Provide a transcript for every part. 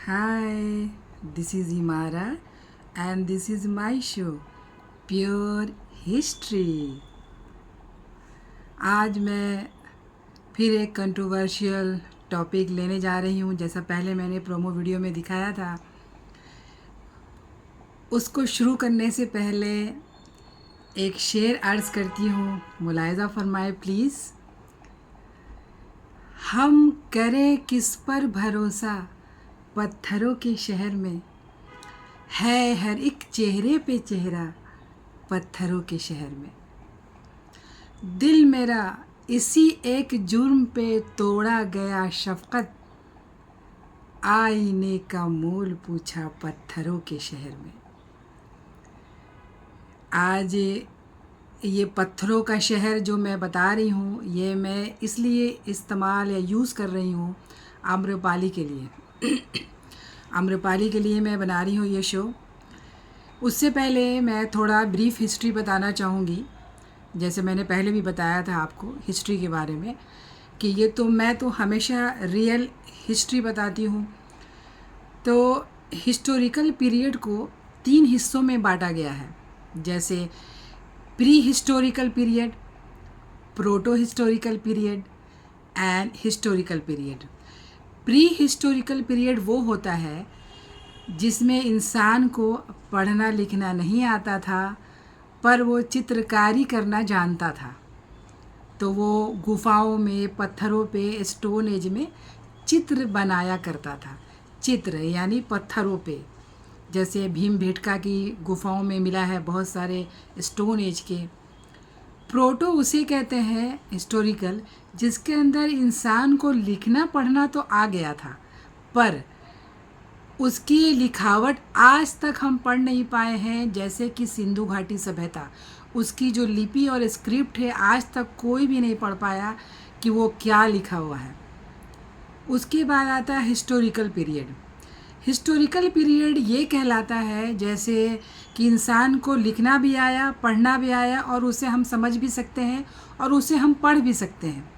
Hi, this is Imara and this is my show Pure History। आज मैं फिर एक कंट्रोवर्शियल टॉपिक लेने जा रही हूँ। जैसा पहले मैंने प्रोमो वीडियो में दिखाया था, उसको शुरू करने से पहले एक शेर अर्ज़ करती हूँ, मुलाहिज़ा फरमाए प्लीज़। हम करें किस पर भरोसा, पत्थरों के शहर में है हर एक चेहरे पे चेहरा, पत्थरों के शहर में। दिल मेरा इसी एक जुर्म पे तोड़ा गया शफ़क़त, आईने का मोल पूछा पत्थरों के शहर में। आज ये पत्थरों का शहर जो मैं बता रही हूँ, ये मैं इसलिए इस्तेमाल या यूज़ कर रही हूँ आम्रपाली के लिए। आम्रपाली के लिए मैं बना रही हूँ ये शो। उससे पहले मैं थोड़ा ब्रीफ हिस्ट्री बताना चाहूँगी। जैसे मैंने पहले भी बताया था आपको हिस्ट्री के बारे में कि ये तो मैं तो हमेशा रियल हिस्ट्री बताती हूँ। तो हिस्टोरिकल पीरियड को 3 हिस्सों में बांटा गया है, जैसे pre historical period, proto historical period and historical period. Pre historical period वो होता है जिसमें इंसान को पढ़ना लिखना नहीं आता था, पर वो चित्रकारी करना जानता था। तो वो गुफाओं में, पत्थरों पे, स्टोन एज में चित्र बनाया करता था। चित्र यानी पत्थरों पे, जैसे भीमबेटका की गुफाओं में मिला है बहुत सारे स्टोन एज के। प्रोटो उसे कहते हैं हिस्टोरिकल, जिसके अंदर इंसान को लिखना पढ़ना तो आ गया था, पर उसकी लिखावट आज तक हम पढ़ नहीं पाए हैं। जैसे कि सिंधु घाटी सभ्यता, उसकी जो लिपि और स्क्रिप्ट है आज तक कोई भी नहीं पढ़ पाया कि वो क्या लिखा हुआ है। उसके बाद आता है हिस्टोरिकल पीरियड। हिस्टोरिकल पीरियड ये कहलाता है जैसे कि इंसान को लिखना भी आया, पढ़ना भी आया, और उसे हम समझ भी सकते हैं और उसे हम पढ़ भी सकते हैं।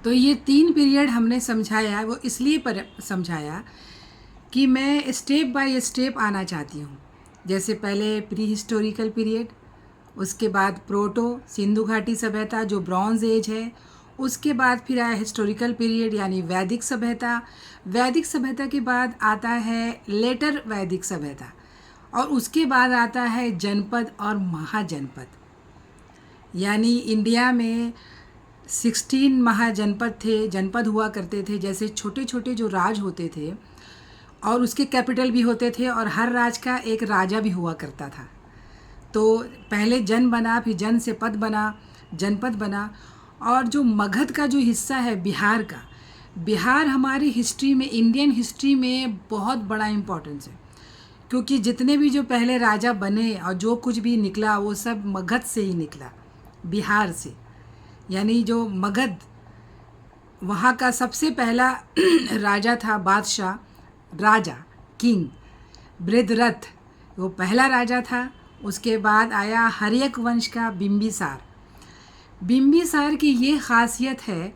तो ये 3 पीरियड हमने समझाया, वो इसलिए पर समझाया कि मैं स्टेप बाय स्टेप आना चाहती हूँ। जैसे पहले प्री हिस्टोरिकल पीरियड, उसके बाद प्रोटो सिंधु घाटी सभ्यता जो ब्रॉन्ज एज है, उसके बाद फिर आया हिस्टोरिकल पीरियड यानी वैदिक सभ्यता। वैदिक सभ्यता के बाद आता है लेटर वैदिक सभ्यता, और उसके बाद आता है जनपद और महाजनपद। यानी इंडिया में 16 महाजनपद थे, जनपद हुआ करते थे। जैसे छोटे छोटे जो राज होते थे और उसके कैपिटल भी होते थे, और हर राज का एक राजा भी हुआ करता था। तो पहले जन बना, फिर जन से पद बना, जनपद बना। और जो मगध का जो हिस्सा है बिहार का, बिहार हमारी हिस्ट्री में, इंडियन हिस्ट्री में बहुत बड़ा इम्पोर्टेंस है, क्योंकि जितने भी जो पहले राजा बने और जो कुछ भी निकला वो सब मगध से ही निकला, बिहार से। यानी जो मगध, वहाँ का सबसे पहला राजा था बादशाह, राजा किंग बृहद्रथ, वो पहला राजा था। उसके बाद आया हर्यक वंश का बिंबिसार। बिंबिसार की ये ख़ासियत है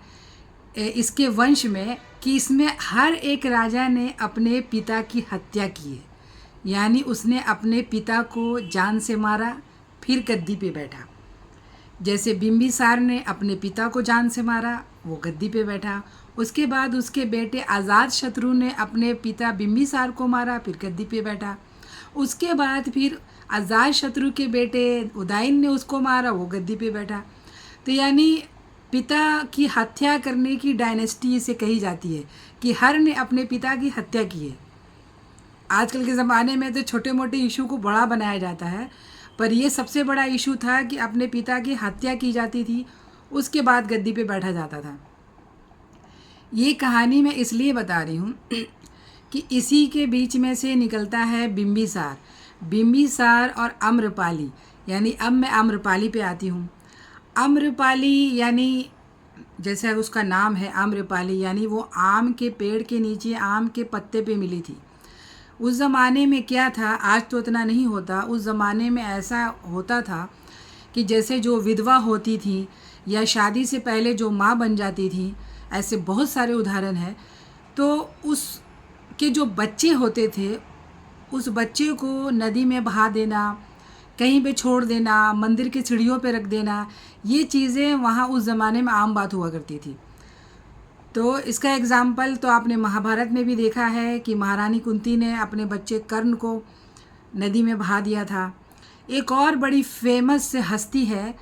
इसके वंश में कि इसमें हर एक राजा ने अपने पिता की हत्या की है। यानी उसने अपने पिता को जान से मारा, फिर गद्दी पे बैठा। जैसे बिंबिसार ने अपने पिता को जान से मारा, वो गद्दी पे बैठा। उसके बाद उसके बेटे अजातशत्रु ने अपने पिता बिंबिसार को मारा, फिर गद्दी पे बैठा। उसके बाद फिर अजातशत्रु के बेटे उदयन ने उसको मारा, वो गद्दी पे बैठा। तो यानी पिता की हत्या करने की डायनेस्टी इसे कही जाती है कि हर ने अपने पिता की हत्या की है। आजकल के ज़माने में तो छोटे मोटे इशू को बड़ा बनाया जाता है, पर ये सबसे बड़ा इशू था कि अपने पिता की हत्या की जाती थी, उसके बाद गद्दी पे बैठा जाता था। ये कहानी मैं इसलिए बता रही हूँ कि इसी के बीच में से निकलता है बिंबिसार। बिंबिसार और आम्रपाली, यानी अब मैं आम्रपाली पे आती हूँ। आम्रपाली यानी जैसे उसका नाम है आम्रपाली, यानी वो आम के पेड़ के नीचे आम के पत्ते पे मिली थी। उस ज़माने में क्या था, आज तो इतना नहीं होता, उस ज़माने में ऐसा होता था कि जैसे जो विधवा होती थी या शादी से पहले जो माँ बन जाती थी, ऐसे बहुत सारे उदाहरण हैं। तो उस के जो बच्चे होते थे उस बच्चे को नदी में बहा देना, कहीं पे छोड़ देना, मंदिर की सीढ़ियों पे रख देना, ये चीज़ें वहाँ उस ज़माने में आम बात हुआ करती थी। तो इसका एग्ज़ाम्पल तो आपने महाभारत में भी देखा है कि महारानी कुंती ने अपने बच्चे कर्ण को नदी में बहा दिया था। एक और बड़ी फेमस हस्ती है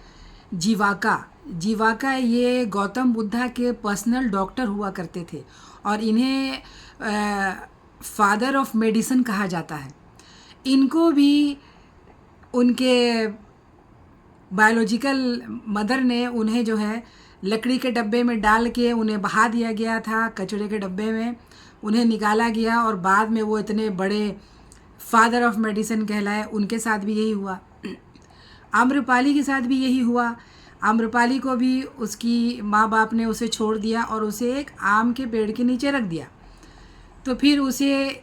जीवाका। जीवाका ये गौतम बुद्धा के पर्सनल डॉक्टर हुआ करते थे और इन्हें फादर ऑफ मेडिसिन कहा जाता है। इनको भी उनके बायोलॉजिकल मदर ने उन्हें जो है लकड़ी के डब्बे में डाल के उन्हें बहा दिया गया था, कचड़े के डब्बे में उन्हें निकाला गया और बाद में वो इतने बड़े फादर ऑफ मेडिसिन कहलाए। उनके साथ भी यही हुआ। आम्रपाली के साथ भी यही हुआ। आम्रपाली को भी उसकी माँ बाप ने उसे छोड़ दिया और उसे एक आम के पेड़ के नीचे रख दिया। तो फिर उसे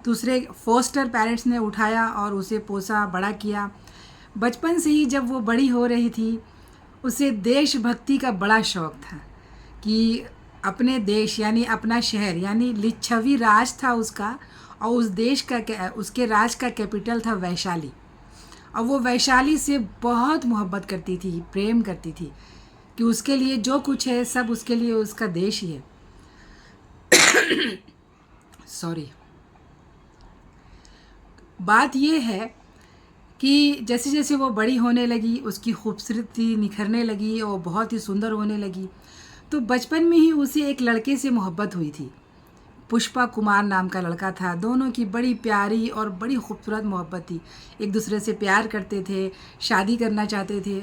दूसरे फोस्टर पेरेंट्स ने उठाया और उसे पोसा, बड़ा किया। बचपन से ही जब वो बड़ी हो रही थी उसे देशभक्ति का बड़ा शौक़ था कि अपने देश यानी अपना शहर यानी लिच्छवी राज था उसका, और उस देश का उसके राज का कैपिटल था वैशाली। और वो वैशाली से बहुत मोहब्बत करती थी, प्रेम करती थी कि उसके लिए जो कुछ है सब उसके लिए उसका देश ही है। सॉरी। बात ये है कि जैसे जैसे वो बड़ी होने लगी उसकी खूबसूरती निखरने लगी और बहुत ही सुंदर होने लगी। तो बचपन में ही उसे एक लड़के से मोहब्बत हुई थी। पुष्पा कुमार नाम का लड़का था। दोनों की बड़ी प्यारी और बड़ी खूबसूरत मोहब्बत थी। एक दूसरे से प्यार करते थे, शादी करना चाहते थे।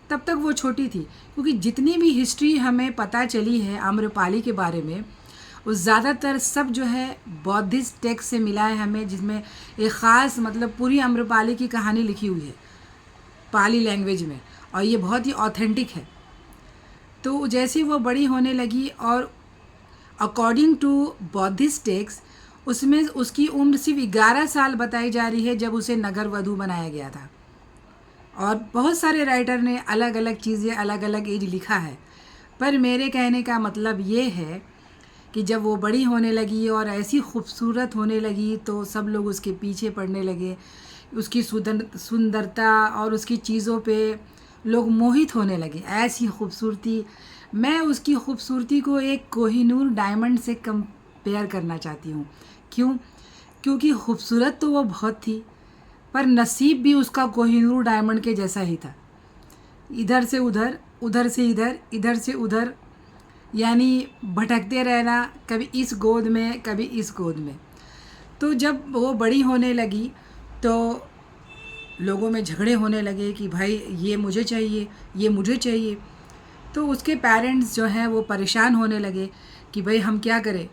तब तक वो छोटी थी, क्योंकि जितनी भी हिस्ट्री हमें पता चली है आम्रपाली के बारे में वो ज़्यादातर सब जो है बौद्धिस्ट टेक्स्ट से मिला है हमें, जिसमें एक ख़ास मतलब पूरी आम्रपाली की कहानी लिखी हुई है पाली लैंग्वेज में, और ये बहुत ही ऑथेंटिक है। तो जैसे वो बड़ी होने लगी और अकॉर्डिंग टू बौद्धिस्ट टेक्स्ट उसमें उसकी उम्र सिर्फ 11 साल बताई जा रही है जब उसे नगर वधू बनाया गया था। और बहुत सारे राइटर ने अलग अलग चीज़ें अलग अलग एज लिखा है, पर मेरे कहने का मतलब ये है कि जब वो बड़ी होने लगी और ऐसी खूबसूरत होने लगी तो सब लोग उसके पीछे पड़ने लगे। उसकी सुंदरता और उसकी चीज़ों पे लोग मोहित होने लगे। ऐसी खूबसूरती, मैं उसकी खूबसूरती को एक कोहिनूर डायमंड से कंपेयर करना चाहती हूँ। क्यों? क्योंकि खूबसूरत तो वो बहुत थी, पर नसीब भी उसका कोहिनूर डायमंड के जैसा ही था। इधर से उधर, उधर से इधर, इधर से उधर, यानी भटकते रहना, कभी इस गोद में कभी इस गोद में। तो जब वो बड़ी होने लगी तो लोगों में झगड़े होने लगे कि भाई ये मुझे चाहिए, ये मुझे चाहिए। तो उसके पेरेंट्स जो हैं वो परेशान होने लगे कि भाई हम क्या करें।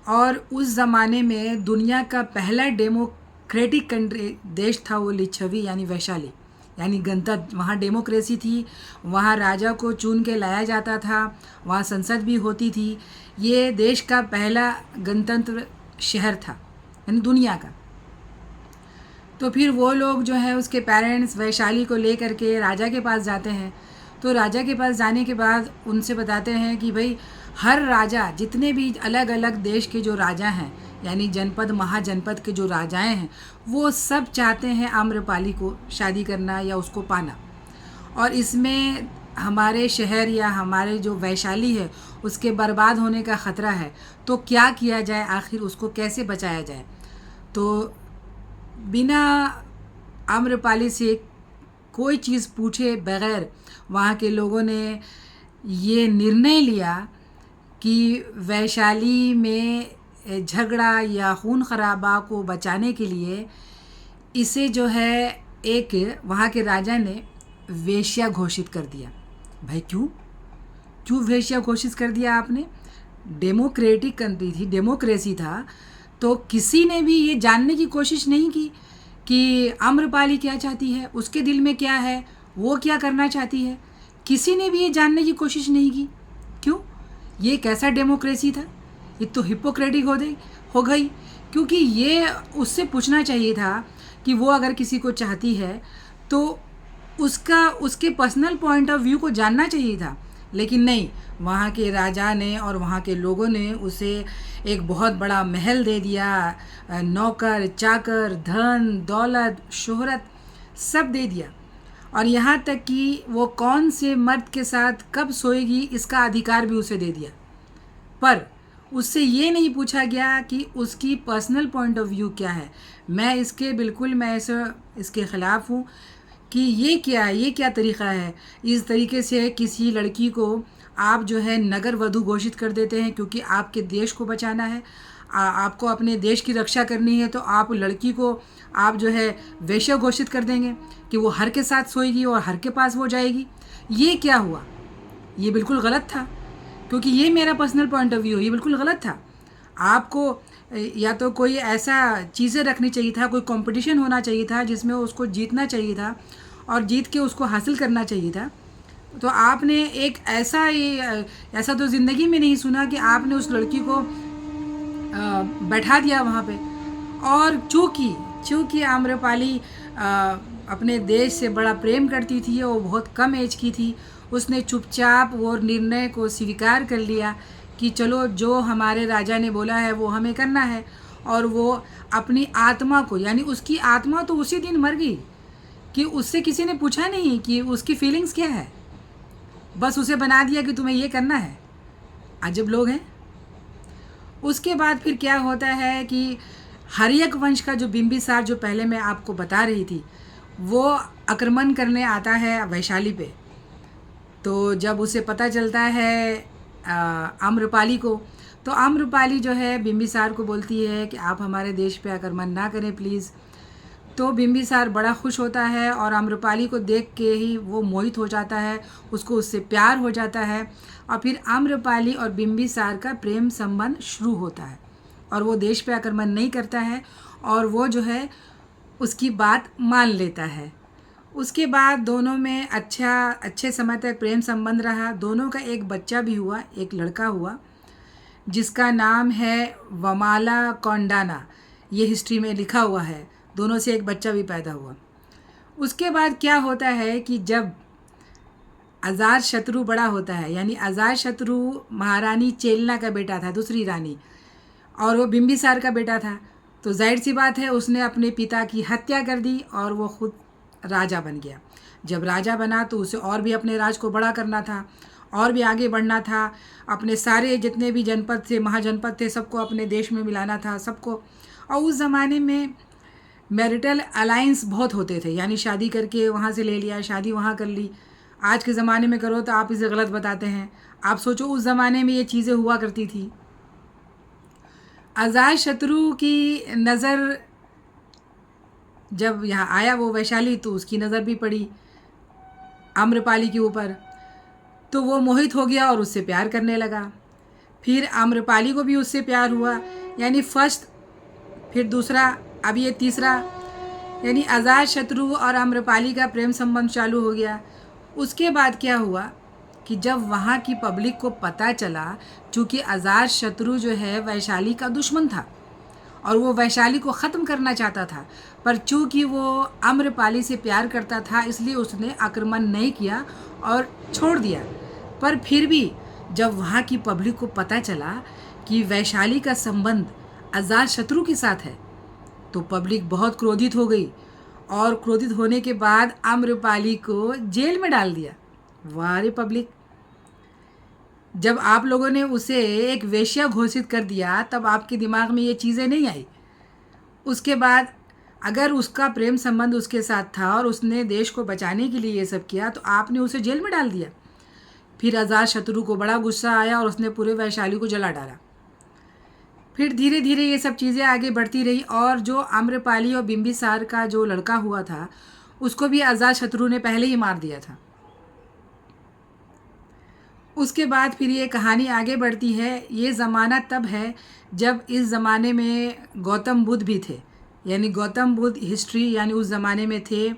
और उस ज़माने में दुनिया का पहला डेमोक्रेटिक कंट्री देश था वो लिच्छवी यानी वैशाली, यानी गणतंत्र। वहाँ डेमोक्रेसी थी, वहाँ राजा को चुन के लाया जाता था, वहाँ संसद भी होती थी। ये देश का पहला गणतंत्र शहर था यानी दुनिया का। तो फिर वो लोग जो है उसके पेरेंट्स वैशाली को ले करके राजा के पास जाते हैं। तो राजा के पास जाने के बाद उनसे बताते हैं कि भाई हर राजा, जितने भी अलग अलग देश के जो राजा हैं यानी जनपद महाजनपद के जो राजाएं हैं, वो सब चाहते हैं आम्रपाली को शादी करना या उसको पाना। और इसमें हमारे शहर या हमारे जो वैशाली है उसके बर्बाद होने का ख़तरा है। तो क्या किया जाए, आखिर उसको कैसे बचाया जाए। तो बिना आम्रपाली से कोई चीज़ पूछे बगैर वहाँ के लोगों ने ये निर्णय लिया कि वैशाली में झगड़ा या खून खराबा को बचाने के लिए इसे जो है एक वहाँ के राजा ने वेश्या घोषित कर दिया। भाई क्यों वेश्या घोषित कर दिया आपने? डेमोक्रेटिक कंट्री थी, डेमोक्रेसी था, तो किसी ने भी ये जानने की कोशिश नहीं की कि आम्रपाली क्या चाहती है, उसके दिल में क्या है, वो क्या करना चाहती है। किसी ने भी ये जानने की कोशिश नहीं की। क्यों? ये कैसा डेमोक्रेसी था? ये तो हिपोक्रेटिक हो गई। क्योंकि ये उससे पूछना चाहिए था कि वो अगर किसी को चाहती है तो उसके पर्सनल पॉइंट ऑफ व्यू को जानना चाहिए था लेकिन नहीं, वहाँ के राजा ने और वहाँ के लोगों ने उसे एक बहुत बड़ा महल दे दिया, नौकर चाकर, धन दौलत शोहरत सब दे दिया, और यहाँ तक कि वो कौन से मर्द के साथ कब सोएगी इसका अधिकार भी उसे दे दिया। पर उससे ये नहीं पूछा गया कि उसकी पर्सनल पॉइंट ऑफ व्यू क्या है। मैं इसके ख़िलाफ़ हूँ कि ये क्या तरीक़ा है। इस तरीके से किसी लड़की को आप जो है नगर वधू घोषित कर देते हैं, क्योंकि आपके देश को बचाना है, आपको अपने देश की रक्षा करनी है, तो आप लड़की को आप जो है वेश्या घोषित कर देंगे कि वो हर के साथ सोएगी और हर के पास वो जाएगी। ये क्या हुआ? ये बिल्कुल गलत था, क्योंकि ये मेरा पर्सनल पॉइंट ऑफ व्यू, ये बिल्कुल गलत था। आपको या तो कोई ऐसा चीज़ें रखनी चाहिए था, कोई कंपटीशन होना चाहिए था जिसमें उसको जीतना चाहिए था और जीत के उसको हासिल करना चाहिए था। तो आपने एक ऐसा तो ज़िंदगी में नहीं सुना कि आपने उस लड़की को बैठा दिया वहाँ पे। और चूँकि आम्रपाली अपने देश से बड़ा प्रेम करती थी, वो बहुत कम एज की थी, उसने चुपचाप वो निर्णय को स्वीकार कर लिया कि चलो जो हमारे राजा ने बोला है वो हमें करना है। और वो अपनी आत्मा को, यानी उसकी आत्मा तो उसी दिन मर गई कि उससे किसी ने पूछा नहीं कि उसकी फीलिंग्स क्या है, बस उसे बना दिया कि तुम्हें ये करना है। अजब लोग हैं। उसके बाद फिर क्या होता है कि हर्यक वंश का जो बिंबिसार, जो पहले मैं आपको बता रही थी, वो आक्रमण करने आता है वैशाली पे। तो जब उसे पता चलता है आम्रपाली को, तो आम्रपाली जो है बिंबिसार को बोलती है कि आप हमारे देश पे आक्रमण ना करें प्लीज़। तो बिंबिसार बड़ा खुश होता है और आम्रपाली को देख के ही वो मोहित हो जाता है, उसको उससे प्यार हो जाता है, और फिर आम्रपाली और बिंबिसार का प्रेम संबंध शुरू होता है, और वो देश पे आक्रमण नहीं करता है और वो जो है उसकी बात मान लेता है। उसके बाद दोनों में अच्छे समय तक प्रेम संबंध रहा। दोनों का एक बच्चा भी हुआ, एक लड़का हुआ जिसका नाम है वमाला कौंडाना। ये हिस्ट्री में लिखा हुआ है। दोनों से एक बच्चा भी पैदा हुआ। उसके बाद क्या होता है कि जब अजातशत्रु बड़ा होता है, यानी अजातशत्रु महारानी चेलना का बेटा था, दूसरी रानी, और वो बिंबिसार का बेटा था, तो जाहिर सी बात है उसने अपने पिता की हत्या कर दी और वो खुद राजा बन गया। जब राजा बना तो उसे और भी अपने राज को बड़ा करना था, और भी आगे बढ़ना था, अपने सारे जितने भी जनपद थे, महाजनपद थे, सबको अपने देश में मिलाना था सबको। और उस ज़माने में मैरिटल अलाइंस बहुत होते थे, यानी शादी करके वहाँ से ले लिया, शादी वहाँ कर ली। आज के ज़माने में करो तो आप इसे गलत बताते हैं। आप सोचो उस ज़माने में ये चीज़ें हुआ करती थी। अजातशत्रु की नज़र जब यहाँ आया वो वैशाली, तो उसकी नज़र भी पड़ी आम्रपाली के ऊपर, तो वो मोहित हो गया और उससे प्यार करने लगा। फिर आम्रपाली को भी उससे प्यार हुआ, यानी फर्स्ट, फिर दूसरा, अब ये तीसरा, यानी अजातशत्रु और आम्रपाली का प्रेम संबंध चालू हो गया। उसके बाद क्या हुआ कि जब वहाँ की पब्लिक को पता चला, चूँकि अजातशत्रु जो है वैशाली का दुश्मन था और वो वैशाली को ख़त्म करना चाहता था, पर चूँकि वो आम्रपाली से प्यार करता था इसलिए उसने आक्रमण नहीं किया और छोड़ दिया। पर फिर भी जब वहाँ की पब्लिक को पता चला कि वैशाली का संबंध अजातशत्रु के साथ है, तो पब्लिक बहुत क्रोधित हो गई, और क्रोधित होने के बाद आम्रपाली को जेल में डाल दिया। वाह रे पब्लिक! जब आप लोगों ने उसे एक वेश्या घोषित कर दिया तब आपके दिमाग में ये चीज़ें नहीं आई। उसके बाद अगर उसका प्रेम संबंध उसके साथ था और उसने देश को बचाने के लिए ये सब किया, तो आपने उसे जेल में डाल दिया। फिर अजातशत्रु को बड़ा गुस्सा आया और उसने पूरे वैशाली को जला डाला। फिर धीरे धीरे ये सब चीज़ें आगे बढ़ती रही, और जो आम्रपाली और बिंबिसार का जो लड़का हुआ था उसको भी अजातशत्रु ने पहले ही मार दिया था। उसके बाद फिर ये कहानी आगे बढ़ती है। ये ज़माना तब है जब इस ज़माने में गौतम बुद्ध भी थे, यानी गौतम बुद्ध हिस्ट्री यानी उस ज़माने में थे।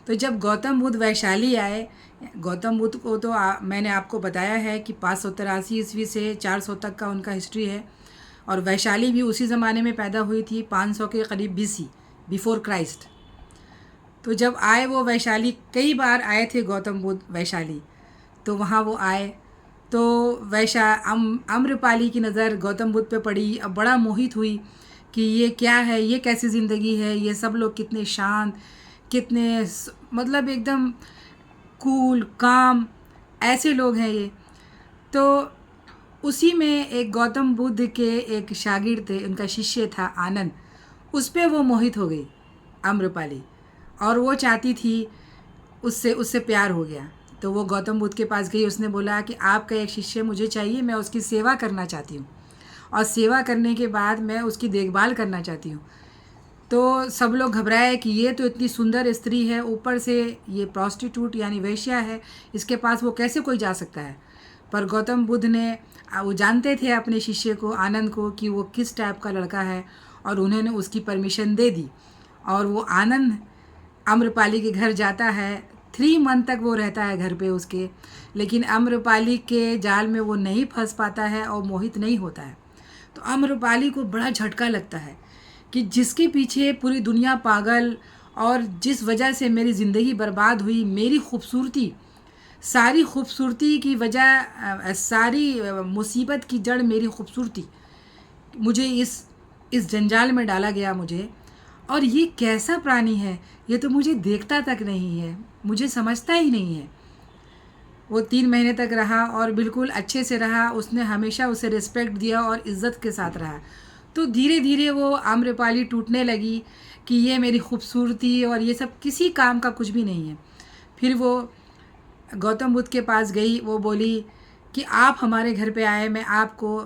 तो जब गौतम बुद्ध वैशाली आए, गौतम बुद्ध को तो मैंने आपको बताया है कि 583 ईस्वी से 400 तक का उनका हिस्ट्री है, और वैशाली भी उसी ज़माने में पैदा हुई थी 500 के करीब BC, बिफोर क्राइस्ट। तो जब आए वो वैशाली, कई बार आए थे गौतम बुद्ध वैशाली, तो वहाँ वो आए तो वैशा आम्रपाली की नज़र गौतम बुद्ध पे पड़ी। अब बड़ा मोहित हुई कि ये क्या है, ये कैसी ज़िंदगी है, ये सब लोग कितने शांत, कितने मतलब एकदम कूल काम, ऐसे लोग हैं ये। तो उसी में एक गौतम बुद्ध के एक शागिर्द थे, उनका शिष्य था आनंद, उस पे वो मोहित हो गई आम्रपाली, और वो चाहती थी, उससे उससे प्यार हो गया। तो वो गौतम बुद्ध के पास गई, उसने बोला कि आपका एक शिष्य मुझे चाहिए, मैं उसकी सेवा करना चाहती हूँ, और सेवा करने के बाद मैं उसकी देखभाल करना चाहती हूँ। तो सब लोग घबराए कि ये तो इतनी सुंदर स्त्री है, ऊपर से ये प्रॉस्टिट्यूट यानी वेश्या है, इसके पास वो कैसे कोई जा सकता है। पर गौतम बुद्ध ने, वो जानते थे अपने शिष्य को, आनंद को, कि वो किस टाइप का लड़का है, और उन्होंने उसकी परमिशन दे दी। और वो आनंद आम्रपाली के घर जाता है। 3 मंथ तक वो रहता है घर पे उसके, लेकिन आम्रपाली के जाल में वो नहीं फंस पाता है और मोहित नहीं होता है। तो आम्रपाली को बड़ा झटका लगता है कि जिसके पीछे पूरी दुनिया पागल, और जिस वजह से मेरी ज़िंदगी बर्बाद हुई, मेरी खूबसूरती, सारी खूबसूरती की वजह, सारी मुसीबत की जड़ मेरी खूबसूरती, मुझे इस जंजाल में डाला गया मुझे। और ये कैसा प्राणी है, ये तो मुझे देखता तक नहीं है, मुझे समझता ही नहीं है। वो 3 महीने तक रहा और बिल्कुल अच्छे से रहा, उसने हमेशा उसे रिस्पेक्ट दिया और इज़्ज़त के साथ रहा। तो धीरे धीरे वो आम्रपाली टूटने लगी कि ये मेरी खूबसूरती और ये सब किसी काम का कुछ भी नहीं है। फिर वो गौतम बुद्ध के पास गई, वो बोली कि आप हमारे घर पे आए, मैं आपको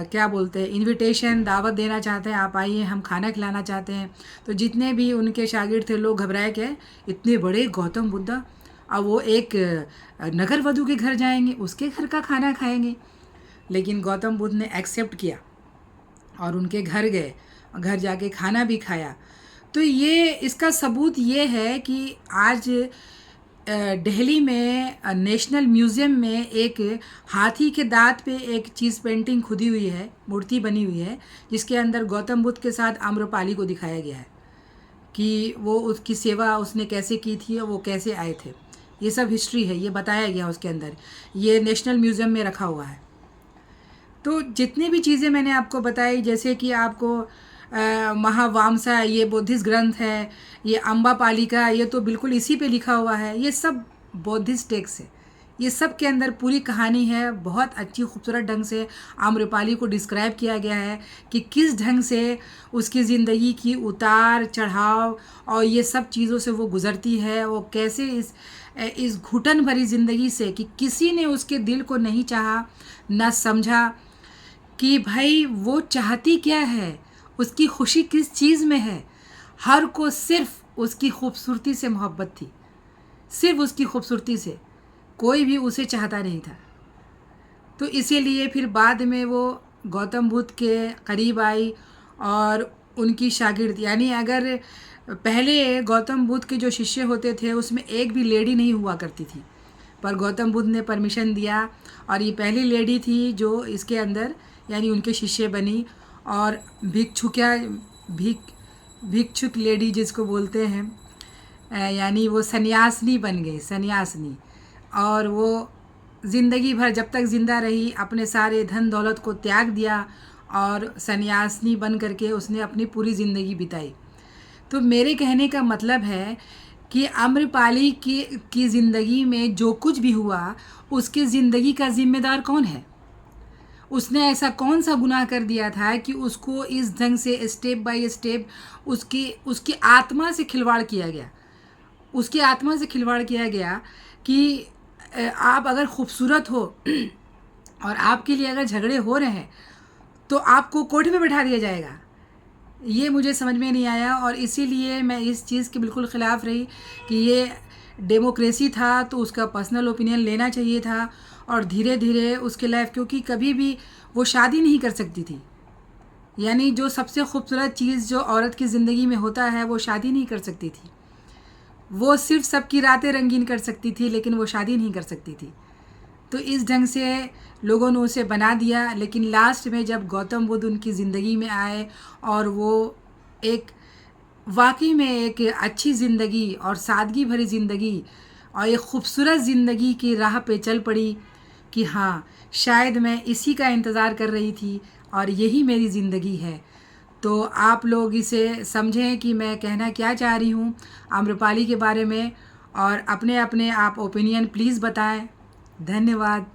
क्या बोलते हैं, इनविटेशन, दावत देना चाहते हैं, आप आइए, हम खाना खिलाना चाहते हैं। तो जितने भी उनके शागिर्द थे, लोग घबराए कि इतने बड़े गौतम बुद्ध, अब वो एक नगर वधू के घर जाएंगे, उसके घर का खाना खाएंगे। लेकिन गौतम बुद्ध ने एक्सेप्ट किया और उनके घर गए, घर जाके खाना भी खाया। तो ये इसका सबूत ये है कि आज दिल्ली में नेशनल म्यूज़ियम में एक हाथी के दांत पे एक चीज़ पेंटिंग खुदी हुई है, मूर्ति बनी हुई है, जिसके अंदर गौतम बुद्ध के साथ आम्रपाली को दिखाया गया है कि वो उसकी सेवा उसने कैसे की थी और वो कैसे आए थे। ये सब हिस्ट्री है, ये बताया गया उसके अंदर, ये नेशनल म्यूज़ियम में रखा हुआ है। तो जितनी भी चीज़ें मैंने आपको बताई, जैसे कि आपको महावामसा, ये बुद्धिस्ट ग्रंथ है, ये अम्बापाली का, ये तो बिल्कुल इसी पे लिखा हुआ है, ये सब बुद्धिस्ट टेक्स्ट है। ये सब के अंदर पूरी कहानी है, बहुत अच्छी खूबसूरत ढंग से आम्रपाली को डिस्क्राइब किया गया है कि किस ढंग से उसकी ज़िंदगी की उतार चढ़ाव और ये सब चीज़ों से वो गुज़रती है, वो कैसे इस घुटन भरी ज़िंदगी से, कि किसी ने उसके दिल को नहीं चाहा, ना समझा कि भाई वो चाहती क्या है, उसकी खुशी किस चीज़ में है। हर को सिर्फ उसकी खूबसूरती से मोहब्बत थी, सिर्फ उसकी खूबसूरती से, कोई भी उसे चाहता नहीं था। तो इसीलिए फिर बाद में वो गौतम बुद्ध के करीब आई और उनकी शागिर्द, यानी अगर पहले गौतम बुद्ध के जो शिष्य होते थे उसमें एक भी लेडी नहीं हुआ करती थी, पर गौतम बुद्ध ने परमिशन दिया और ये पहली लेडी थी जो इसके अंदर यानी उनके शिष्य बनी। और भिक्षुक लेडी जिसको बोलते हैं, यानी वो सन्यासिनी बन गई, सन्यासिनी। और वो ज़िंदगी भर जब तक ज़िंदा रही अपने सारे धन दौलत को त्याग दिया और सन्यासिनी बन करके उसने अपनी पूरी ज़िंदगी बिताई। तो मेरे कहने का मतलब है कि आम्रपाली की ज़िंदगी में जो कुछ भी हुआ, उसकी ज़िंदगी का ज़िम्मेदार कौन है? उसने ऐसा कौन सा गुनाह कर दिया था कि उसको इस ढंग से स्टेप बाय स्टेप उसकी आत्मा से खिलवाड़ किया गया, उसकी आत्मा से खिलवाड़ किया गया कि आप अगर खूबसूरत हो और आपके लिए अगर झगड़े हो रहे हैं तो आपको कोर्ट में बैठा दिया जाएगा। ये मुझे समझ में नहीं आया और इसीलिए मैं इस चीज़ के बिल्कुल ख़िलाफ़ रही कि ये डेमोक्रेसी था तो उसका पर्सनल ओपिनियन लेना चाहिए था और धीरे धीरे उसके लाइफ, क्योंकि कभी भी वो शादी नहीं कर सकती थी, यानी जो सबसे खूबसूरत चीज़ जो औरत की ज़िंदगी में होता है वो शादी नहीं कर सकती थी। वो सिर्फ सबकी रातें रंगीन कर सकती थी लेकिन वो शादी नहीं कर सकती थी। तो इस ढंग से लोगों ने उसे बना दिया। लेकिन लास्ट में जब गौतम बुद्ध उनकी ज़िंदगी में आए और वो एक वाकई में एक अच्छी ज़िंदगी और सादगी भरी ज़िंदगी और एक ख़ूबसूरत ज़िंदगी की राह पे चल पड़ी कि हाँ, शायद मैं इसी का इंतज़ार कर रही थी और यही मेरी ज़िंदगी है। तो आप लोग इसे समझें कि मैं कहना क्या चाह रही हूँ आम्रपाली के बारे में, और अपने अपने आप ओपिनियन प्लीज़ बताएं। धन्यवाद।